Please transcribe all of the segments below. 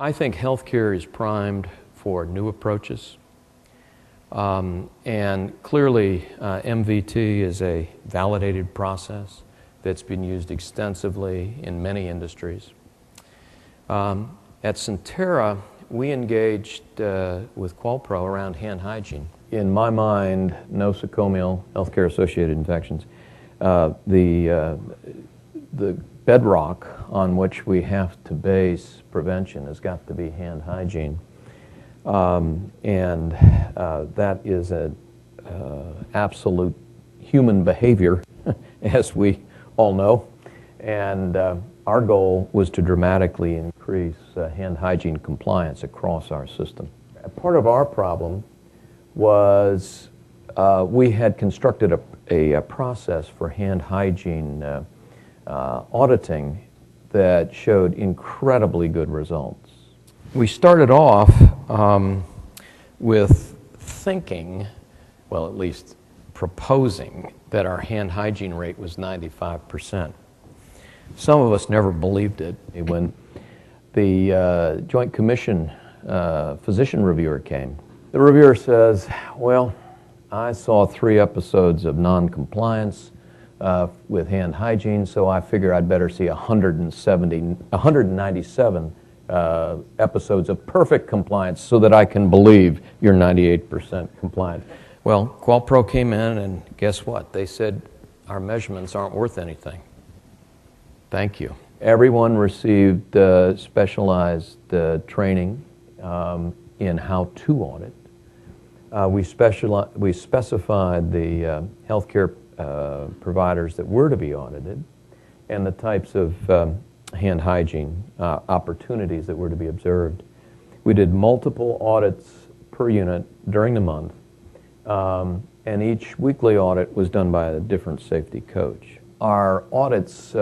I think healthcare is primed for new approaches. And clearly, MVT is a validated process that's been used extensively in many industries. At Sentara, we engaged with QualPro around hand hygiene. In my mind, nosocomial healthcare-associated infections, the bedrock on which we have to base prevention has got to be hand hygiene. And that is an absolute human behavior, as we all know. And our goal was to dramatically increase hand hygiene compliance across our system. Part of our problem was we had constructed a process for hand hygiene auditing that showed incredibly good results. We started off with thinking, well, at least proposing, that our hand hygiene rate was 95%. Some of us never believed it. When the Joint Commission physician reviewer came, the reviewer says, well, I saw 3 episodes of non-compliance with hand hygiene, so I figure I'd better see 197 episodes of perfect compliance so that I can believe you're 98% compliant. Well, QualPro came in, and guess what? They said our measurements aren't worth anything. Thank you. Everyone received specialized training in how to audit. We specified the healthcare providers that were to be audited and the types of hand hygiene opportunities that were to be observed. We did multiple audits per unit during the month, and each weekly audit was done by a different safety coach. Our audits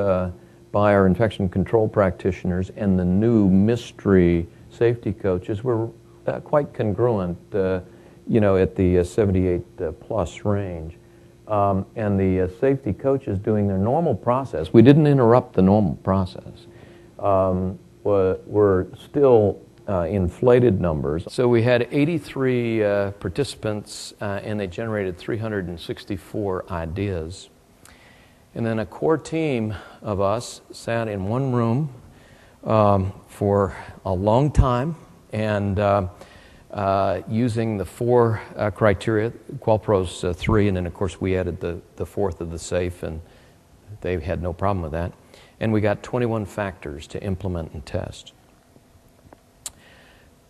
by our infection control practitioners and the new mystery safety coaches were quite congruent, at the 78 plus range. And the safety coaches doing their normal process, we didn't interrupt the normal process, were still inflated numbers. So we had 83 participants, and they generated 364 ideas. And then a core team of us sat in one room for a long time, and using the 4 criteria, QualPro's 3, and then of course we added the 4th of the SAFE, and they had no problem with that. And we got 21 factors to implement and test.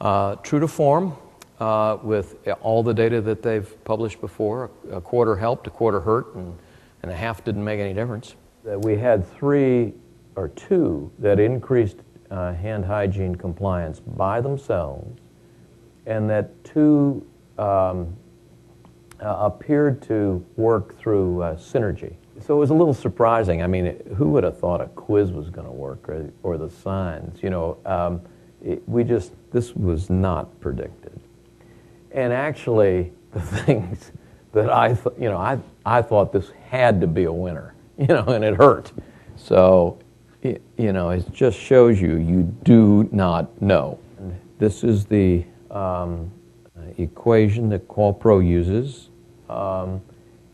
True to form, with all the data that they've published before, a quarter helped, a quarter hurt, and a half didn't make any difference. We had 2 that increased hand hygiene compliance by themselves, and that 2 appeared to work through synergy. So it was a little surprising. I mean, who would have thought a quiz was going to work, or the signs? This was not predicted. And actually, the things that I thought this had to be a winner, and it hurt. So, it just shows you do not know. This is the equation that QualPro uses,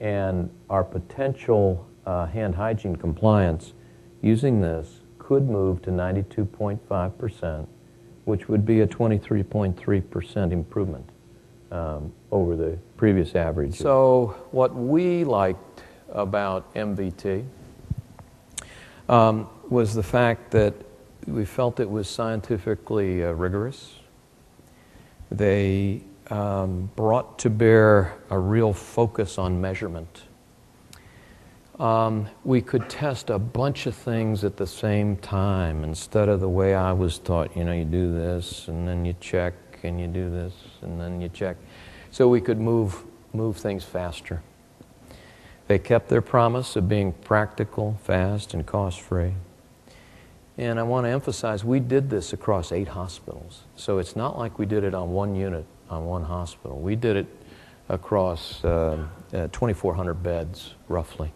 and our potential hand hygiene compliance using this could move to 92.5%, which would be a 23.3% improvement over the previous average. So what we liked about MVT was the fact that we felt it was scientifically rigorous. They brought to bear a real focus on measurement. We could test a bunch of things at the same time instead of the way I was taught. You do this, and then you check, and you do this, and then you check. So we could move things faster. They kept their promise of being practical, fast, and cost-free. And I want to emphasize, we did this across 8 hospitals. So it's not like we did it on one unit, on one hospital. We did it across 2,400 beds, roughly.